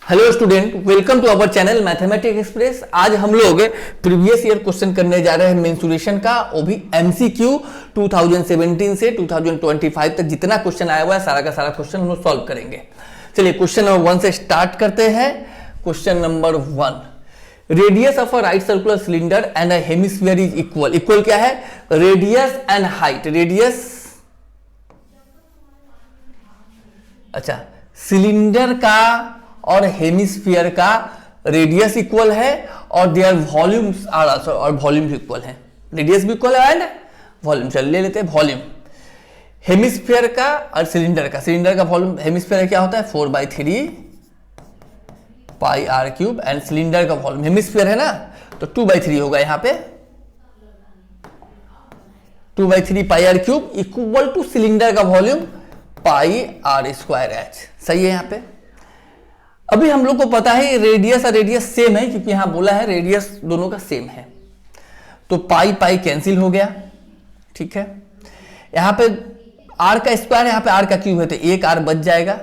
Hello student, welcome to our channel mathematics express. आज हम लोग प्रीवियस ईयर क्वेश्चन करने जा रहे हैं मेंसुरेशन का, वो भी एमसीक्यू 2017 से 2025 तक जितना क्वेश्चन आया हुआ है सारा का सारा क्वेश्चन हम लोग सॉल्व करेंगे। चलिए क्वेश्चन नंबर 1 से स्टार्ट करते हैं। Question number 1, radius of a right circular cylinder and a hemisphere is equal. Equal क्या है? Radius and height. रेडियस, अच्छा, सिलेंडर का और हेमिस्फीयर का रेडियस इक्वल है और देयर वॉल्यूम्स आर आल्सो, और वॉल्यूम्स इक्वल है। रेडियस भी इक्वल है एंड वॉल्यूम। चल ले लेते हैं वॉल्यूम। हेमिस्फीयर का और सिलेंडर का वॉल्यूम, हेमिस्फीयर क्या होता है 4/3 pi are cube, and cylinder का वॉल्यूम, हेमिस्फीयर है ना तो 2/3 होगा यहाँ पे, 2/3 pi are cube equal to cylinder का volume pi are square h. सही है। यहाँ पे अभी हम लोग को पता है रेडियस और रेडियस सेम है, क्योंकि यहां बोला है रेडियस दोनों का सेम है, तो पाई पाई कैंसिल हो गया। ठीक है, यहां पे आर का स्क्वायर, यहां पे आर का क्यूब है, तो एक आर बच जाएगा।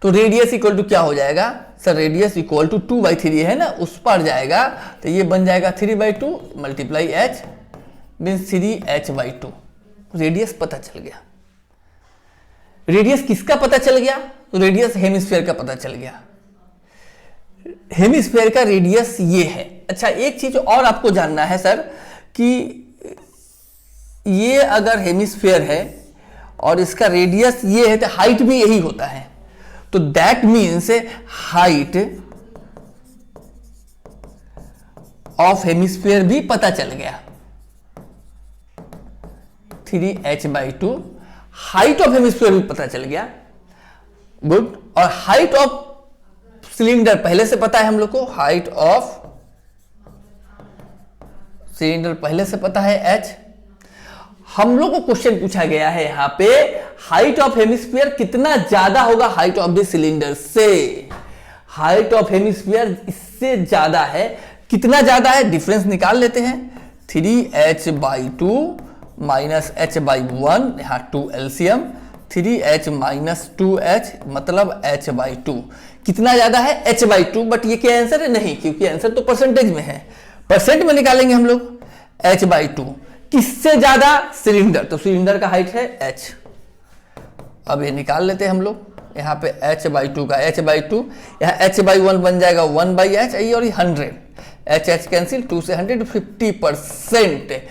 तो रेडियस इक्वल टू क्या हो जाएगा सर? रेडियस इक्वल टू 2/3 है ना, उस पर जाएगा तो ये बन जाएगा 3/2 multiply H means 3h/2। Radius पता चल गया। रेडियस किसका पता चल गया? तो रेडियस हेमिस्फीयर का पता चल गया। हेमिस्फीयर का रेडियस ये है। अच्छा, एक चीज और आपको जानना है सर कि ये अगर हेमिस्फीयर है और इसका रेडियस ये है तो हाइट भी यही होता है, तो that means height of hemisphere भी पता चल गया 3h/2। हाइट ऑफ हेमिस्फीयर भी पता चल गया, गुड। और हाइट ऑफ सिलेंडर पहले से पता है हम लोग को, हाइट ऑफ सिलेंडर पहले से पता है h। हम लोग को क्वेश्चन पूछा गया है यहां पे हाइट ऑफ हेमिस्फीयर कितना ज्यादा होगा हाइट ऑफ द सिलेंडर से। हाइट ऑफ हेमिस्फीयर इससे ज्यादा है। कितना ज्यादा है? डिफरेंस निकाल लेते हैं। 3h/2 माइनस h/1, यहां 2 एलसीएम, 3h माइनस 2h मतलब h/2। कितना ज्यादा है? h/2। बट ये क्या आंसर है? नहीं, क्योंकि आंसर तो परसेंटेज में है, परसेंट में निकालेंगे हम लोग। h/2 किससे ज्यादा? सिलेंडर, तो सिलेंडर का हाइट है h। अब ये निकाल लेते हैं हम लोग। यहाँ पे h/2 का h/2, यहाँ h/1 बन जाएगा 1/h, और 100 h कैंसिल, 2 से 100 50%।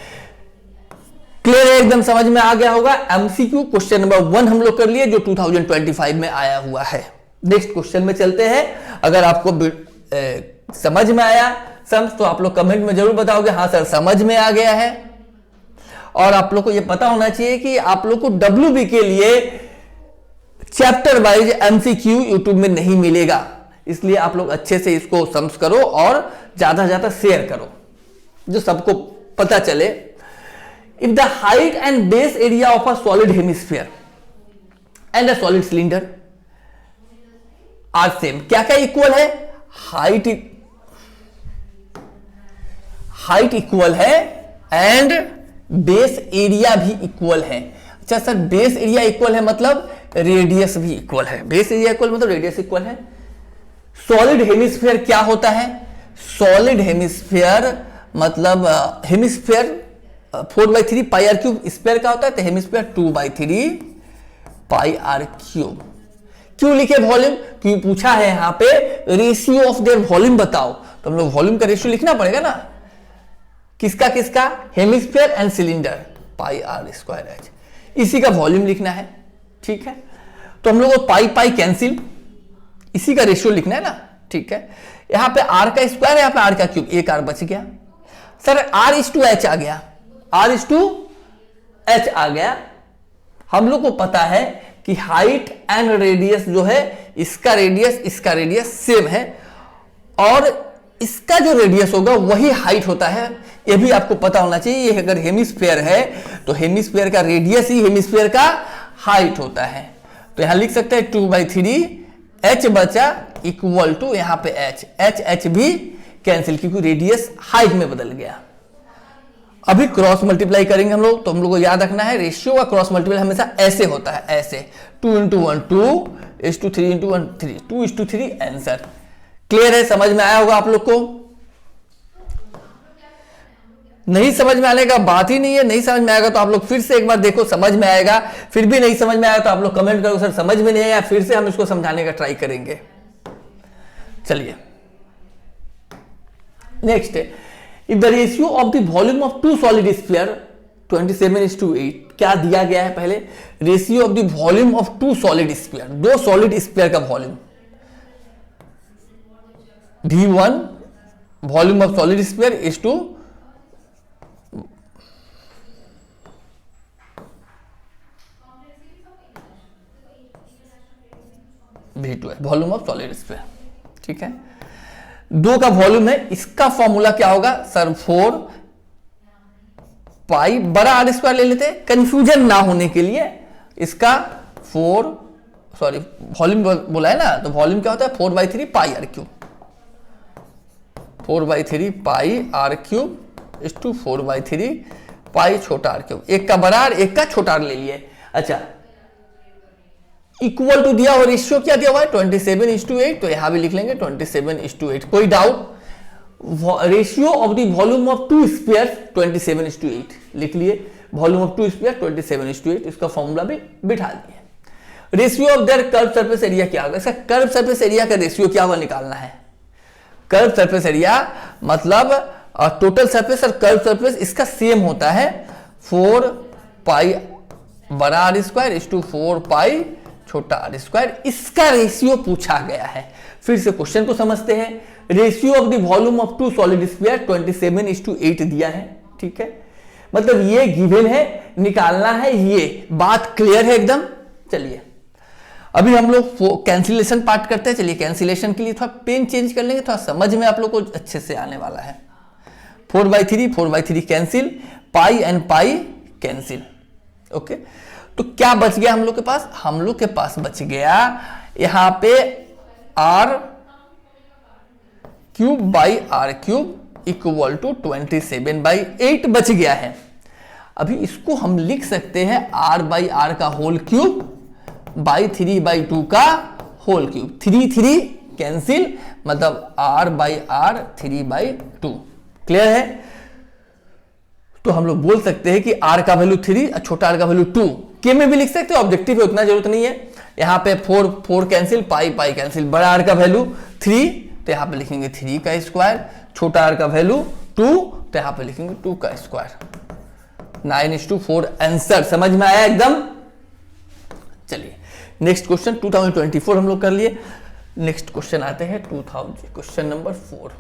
क्लियर है? एकदम समझ में आ गया होगा। एमसीक्यू क्वेश्चन नंबर 1 हम लोग कर लिए, जो 2025 में आया हुआ है। नेक्स्ट क्वेश्चन में चलते हैं। अगर आपको समझ में आया तो आप लोग कमेंट में जरूर बताओगे हाँ सर समझ में आ गया है। और आप लोग को यह पता होना चाहिए कि आप लोग को WB के लिए चैप्टर वाइज एमसीक्यू यूट्यूब में नहीं मिलेगा, इसलिए आप लोग अच्छे से इसको समझ करो और ज्यादा से ज्यादा शेयर करो, जो सबको पता चले। If the height and base area of a solid hemisphere and a solid cylinder are same, क्या क्या इक्वल है? हाइट इक्वल है एंड बेस एरिया भी इक्वल है। अच्छा सर, बेस एरिया इक्वल है मतलब रेडियस भी इक्वल है। बेस एरिया इक्वल मतलब रेडियस इक्वल है। सॉलिड हेमिस्फीयर क्या होता है? सॉलिड हेमिस्फीयर मतलब hemisphere 4/3 pi are cube square का होता है, तो हेमिस्फीयर 2/3 पाई आर क्यूब। क्यों लिखे वॉल्यूम? क्यों पूछा है यहां पे रेशियो ऑफ देयर वॉल्यूम बताओ, तो हम लोग वॉल्यूम का रेशियो लिखना पड़ेगा ना। किसका किसका? Hemisphere and cylinder, pi are square H, इसी का वॉल्यूम लिखना है। ठीक है, तो हम लोग को पाई पाई कैंसिल, इसी का रेशियो लिखना है ना। ठीक है, यहां पे आर का स्क्वायर है, यहां पे आर का क्यूब, एक आर बच गया। सर R/H आ गया, R/H आ गया। हम लोग को पता है कि हाइट एंड रेडियस जो है, इसका रेडियस सेम है, और इसका जो रेडियस होगा वही हाइट होता है। यह भी आपको पता होना चाहिए। ये अगर हेमिस्फीयर है तो हेमिस्फीयर का रेडियस ही हेमिस्फीयर का हाइट होता है। तो यहां लिख सकते हैं 2/3 h बचा इक्वल टू, यहां पे h भी कैंसिल, क्योंकि रेडियस हाइट में बदल गया। अभी क्रॉस मल्टीप्लाई करेंगे हम लोग, तो हम लोग को याद रखना है रेशियो का क्रॉस मल्टीप्लाई हमेशा ऐसे होता है, ऐसे 2 into 1 2 is to 3 into 1 3 2 is to 3 answer. Clear है, समझ में आया होगा आप लोग को? नहीं समझ में आने का बात ही नहीं है। नहीं समझ में आएगा तो आप लोग फिर से एक बार देखो, समझ में आएगा। फिर भी नहीं समझ में आएगा तो आप लोग कमेंट करो सर समझ में नहीं आया, फिर से हम इसको समझाने का ट्राई करेंगे। चलिए next, if the ratio of the volume of two solid sphere 27:8, क्या दिया गया है? पहले ratio of the volume of two solid sphere, दो सॉलिड स्फीयर का volume, V1 volume of solid sphere is to V2 है, वॉल्यूम ऑफ सॉलिड स्फीयर। ठीक है, दो का वॉल्यूम है, इसका फॉर्मूला क्या होगा सर? 4 पाई बड़ा आर स्क्वायर ले लेते हैं कंफ्यूजन ना होने के लिए। इसका वॉल्यूम बोला है ना, तो वॉल्यूम क्या होता है? 4/3 pi are cube, 4/3 pi are cube is to 4/3 pi छोटा आर क्यूब। एक का बड़ा आर एक का छोटा आर ले लिए। अच्छा, इक्वल टू दिया और रेशियो क्या दिया हुआ है? 27:8, तो यहां भी लिख लेंगे 27:8। कोई doubt? Ratio of the volume of two sphere 27:8 लिख लिए, वॉल्यूम ऑफ टू स्फीयर 27:8, इसका फॉर्मूला भी बिठा दिए। Ratio of their curve surface area क्या होगा? इसका कर्व सरफेस एरिया का रेशियो क्या होगा निकालना है। कर्व सरफेस एरिया मतलब टोटल सरफेस और कर्व सरफेस इसका सेम होता है, 4 पाई बड़ा आर स्क्वायर इज टू 4 पाई छोटा आर स्क्वायर। इसका रेशियो पूछा गया है। फिर से क्वेश्चन को समझते हैं। Ratio of the volume of two solid sphere 27:8 दिया है। ठीक है, मतलब ये गिवन है, निकालना है, ये बात क्लियर है एकदम। चलिए अभी हम लोग कैंसिलेशन पार्ट करते हैं। चलिए कैंसिलेशन के लिए थोड़ा पेन चेंज कर लेंगे, थोड़ा समझ में आप लोग को अच्छे से आने वाला है। 4/3 cancel, pi and pi cancel. Okay, तो क्या बच गया हम लोग के पास? हम लोग के पास बच गया यहां पे r cube by R cube equal to 27/8 बच गया है। अभी इसको हम लिख सकते हैं r/r का होल क्यूब बाई 3/2 का होल क्यूब। 3 कैंसिल, मतलब r/r 3/2। क्लियर है? तो हम लोग बोल सकते हैं कि r का वैल्यू 3 और छोटा r का वैल्यू 2। के में भी लिख सकते हो, ऑब्जेक्टिव है उतना जरूरत नहीं है। यहां पे 4 कैंसिल, पाई कैंसिल, बड़ा r का वैल्यू 3, तो यहां पे लिखेंगे 3 का स्क्वायर, छोटा r का वैल्यू 2, तो यहां पे लिखेंगे 2 का स्क्वायर। 9:4 आंसर। समझ में आया एकदम? चलिए नेक्स्ट क्वेश्चन 2024 हम लोग कर लिए। नेक्स्ट क्वेश्चन आते हैं 2000, question number 4।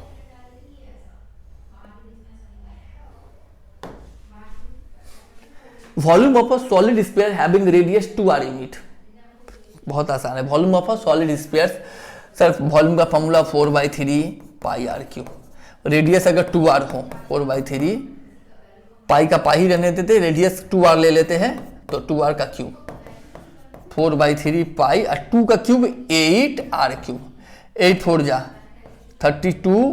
Volume of a solid sphere having radius 2r unit. बहुत आसान है। Volume of a solid sphere, sir volume का formula 4/3 pi are cube. Radius अगर 2r हो, 4/3 पाई का पाई रहने देते, रेडियस 2r ले लेते हैं, तो 2r का क्यूब, 4/3 पाई और 2 का क्यूब 8r क्यूब। 8 4 जा 32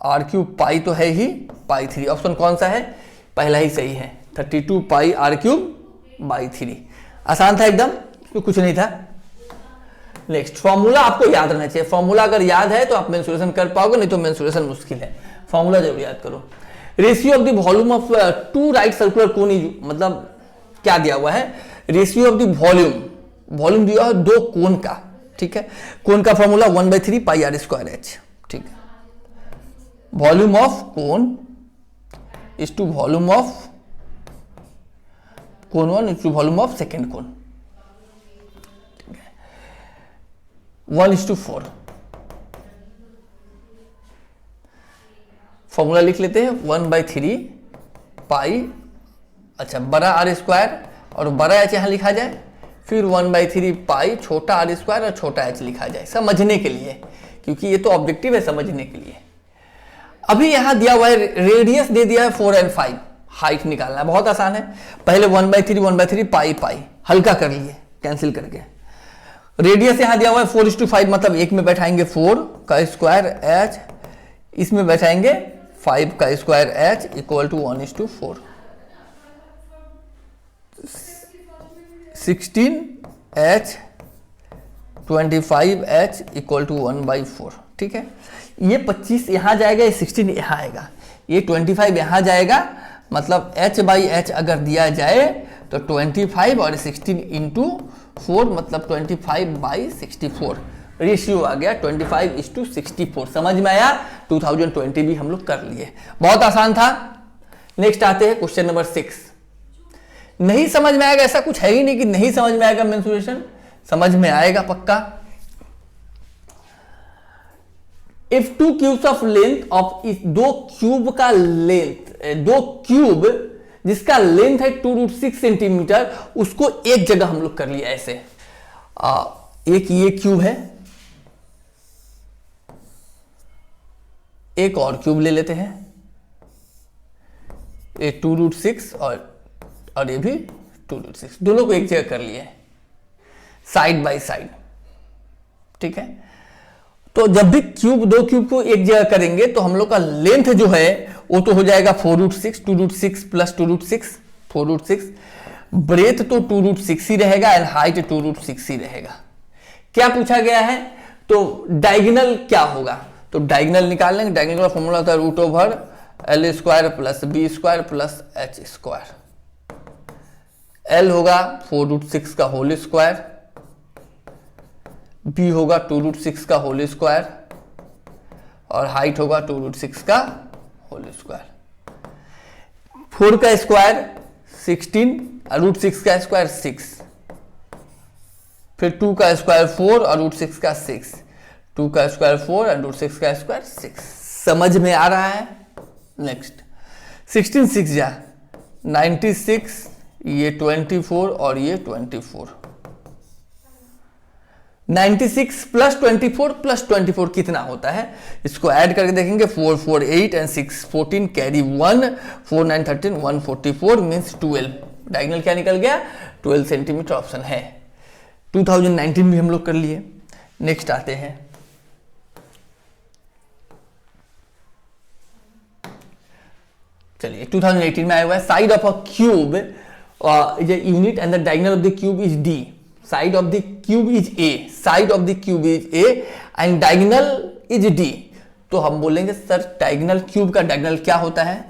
आर क्यूब, पाई तो है ही, पाई 3। ऑप्शन कौन सा है? पहला ही सही है, 32 पाई आर क्यूब बाई 3। आसान था एकदम, तो कुछ नहीं था। नेक्स्ट, फॉर्मूला आपको याद रहना चाहिए। फॉर्मूला अगर याद है तो आप मेंसुरेशन कर पाओगे, नहीं तो मेंसुरेशन मुश्किल है। फॉर्मूला जरूर याद करो। Ratio of the volume of 2 right circular cone is, मतलब क्या दिया हुआ है? Ratio of the volume, volume दिया है दो कोन का। ठीक है, कोन का formula 1/3 pi are square H. ठीक है, volume of cone is to volume of cone 1 is to volume of second cone. 1:4 formula लिख लेते हैं। 1/3 पाई, अच्छा बड़ा आर स्क्वायर और बड़ा एच यहां लिखा जाए, फिर 1/3 पाई छोटा आर स्क्वायर और छोटा एच लिखा जाए, समझने के लिए, क्योंकि ये तो ऑब्जेक्टिव है, समझने के लिए। अभी यहां दिया हुआ है रेडियस दे दिया है 4 और 5, हाइट निकालना है, बहुत आसान है। पहले 1/3 पाई हल्का कर लिए कैंसिल करके। रेडियस यहां दिया हुआ है 4:5, मतलब एक में बैठाएंगे 4 का स्क्वायर एच, इसमें बैठाएंगे 5 का square H equal to 1:4, 16H 25H इक्वल टू 1/4। ठीक है, ये 25 यहाँ जाएगा, ये 16 यहाँ आएगा, ये 25 यहाँ जाएगा, मतलब H/H अगर दिया जाए तो 25 और 16 इंटू 4 मतलब 25/64 रेशियो आ गया 25:64। समझ में आया? 2020 भी हम लोग कर लिए, बहुत आसान था। नेक्स्ट आते हैं क्वेश्चन नंबर 6। नहीं समझ में आएगा ऐसा कुछ है ही नहीं कि नहीं समझ में आएगा मेंसुरेशन, समझ में आएगा पक्का। If 2 cubes of length of, दो क्यूब का लेंथ, दो क्यूब जिसका लेंथ है 2√6 सेंटीमीटर, उसको एक जगह हम लोग कर लिया ऐसे। एक ये क्यूब है, एक और क्यूब ले लेते हैं, ये 2√6 और ये भी 2√6, दोनों को एक जगह कर लिए साइड बाय साइड। ठीक है, तो जब भी दो क्यूब को एक जगह करेंगे तो हम लोग का लेंथ जो है वो तो हो जाएगा 4√6, 2√6 प्लस 2√6 4√6, ब्रेथ तो 2√6 ही रहेगा एंड हाइट 2√6 ही रहेगा। क्या पूछा गया है? तो डायगोनल क्या होगा? तो डायगोनल निकाल लेंगे। डायगोनल का फॉर्मूला होता है √L² plus B² plus H²। L होगा 4√6 का होल स्क्वायर, B होगा 2√6 का होल स्क्वायर और हाइट होगा 2√6 का होल स्क्वायर। 4 का स्क्वायर 16, √6 का स्क्वायर 6, फिर 2 का स्क्वायर 4 और √6 का 6, 2 का स्क्वायर 4 और √6 का स्क्वायर 6। समझ में आ रहा है? नेक्स्ट 16 6 जा 96, ये 24 और ये 24। 96 प्लस 24 प्लस 24 कितना होता है? इसको ऐड करके देखेंगे। 4 4 8 एंड 6 14, कैरी 1, 4 9 13, 144 मीन्स 12। डायगोनल क्या निकल गया? 12 सेंटीमीटर ऑप्शन है। 2019 भी हम लोग कर लिए। नेक्स्ट आते हैं, चलिए 2018 में आया हुआ है। Side of a cube unit and the diagonal of the cube is D, side of the cube is A, side of the cube is A and diagonal is D। तो हम बोलेंगे सर डायगोनल क्यूब का diagonal क्या होता है?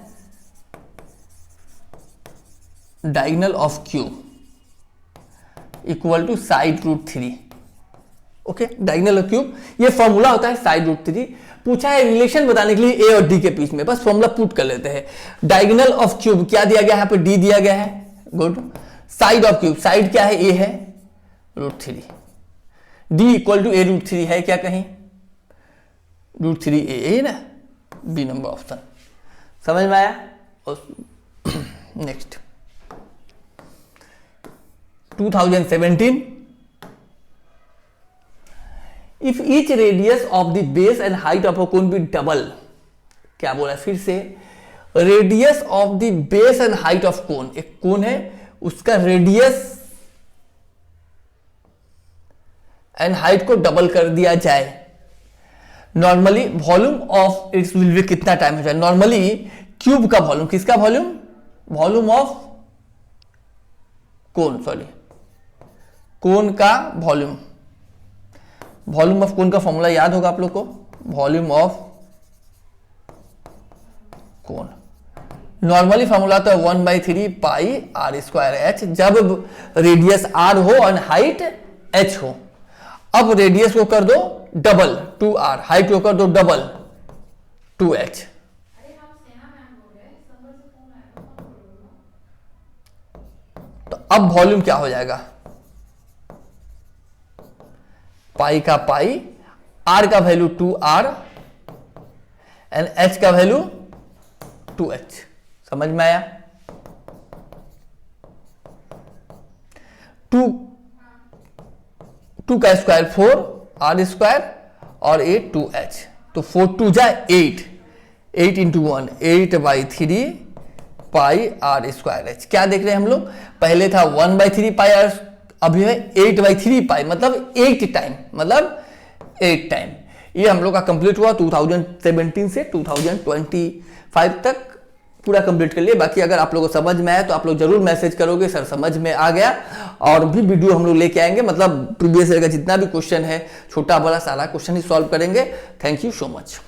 Diagonal of cube equal to side √3। Okay, diagonal of cube ये formula होता है साइड √3। पूछा है रिलेशन बताने के लिए A और D के बीच में, बस फॉर्मूला पुट कर लेते हैं। डायगोनल ऑफ क्यूब क्या दिया गया है? यहाँ पे D दिया गया है, good. Side of cube, side क्या है? A है, √3। D इक्वल टू A √3 है क्या कहीं? √3A है ना, B नंबर ऑप्शन। समझ में आया? Next 2017, if each radius of the base and height of a cone be double. क्या बोला फिर से? Radius of the base and height of cone, एक कोन है उसका रेडियस एंड हाइट को डबल कर दिया जाए। Normally volume of its will be कितना टाइम हो जाए? नॉर्मली क्यूब का वॉल्यूम, किसका volume? Volume of cone, sorry cone का वॉल्यूम। वॉल्यूम ऑफ कोन का फॉर्मूला याद होगा आप लोग को, volume of cone. Normally formula तो 1/3 पाई r²h, जब रेडियस r हो और हाइट h हो। अब रेडियस को कर दो डबल 2r, हाइट को कर दो डबल 2h। तो अब वॉल्यूम क्या हो जाएगा? पाई का पाई, r का वैल्यू 2r एंड h का वैल्यू 2h। समझ में आया? 2 का स्क्वायर 4 r² और 8 2h, तो 4 2 जाए 8, 8 इंटू 1 8/3 पाई r²h। क्या देख रहे हैं हम लोग? पहले था 1/3 पाई r, अभी है 8/3 पाई, मतलब 8 टाइम, मतलब 8 टाइम। ये हम लोग का कंप्लीट हुआ 2017 से 2020 5 तक पूरा कंप्लीट कर लिए। बाकी अगर आप लोगों को समझ में आया तो आप लोग जरूर मैसेज करोगे सर समझ में आ गया, और भी वीडियो हम लोग लेके आएंगे, मतलब प्रीवियस ईयर का जितना भी क्वेश्चन है छोटा बड़ा सारा क्वेश्चन ही सॉल्व करेंगे। Thank you so much.